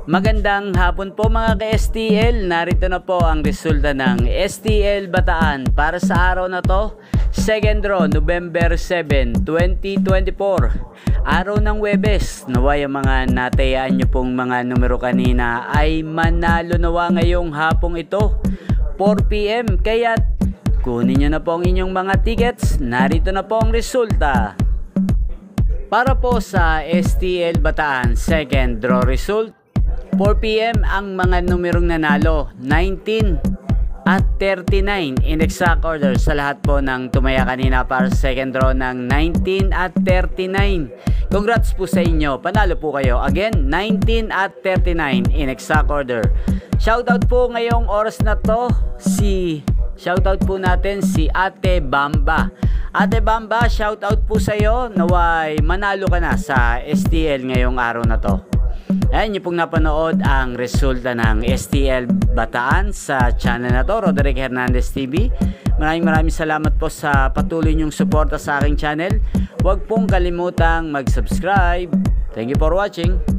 Magandang hapon po mga ka-STL. Narito na po ang resulta ng STL Bataan para sa araw na to, second draw, November 7, 2024. Araw ng Huwebes. Naway ang mga natayaan nyo pong mga numero kanina ay manalo nawa ngayong hapong ito, 4 PM. Kaya kunin nyo na po ang inyong mga tickets. Narito na po ang resulta. Para po sa STL Bataan second draw result, 4 PM ang mga numerong nanalo, 19 at 39 in exact order sa lahat po ng tumaya kanina para sa second draw ng 19 at 39. Congrats po sa inyo, panalo po kayo. Again, 19 at 39 in exact order. Shoutout po ngayong oras na to shoutout po natin si Ate Bamba. Ate Bamba, shoutout po sa iyo. Naway manalo ka na sa STL ngayong araw na to. Ayan nyo pong napanood ang resulta ng STL Bataan sa channel na to, Roderick Hernandez TV. Maraming salamat po sa patuloy nyong suporta sa aking channel. Huwag pong kalimutang mag-subscribe. Thank you for watching.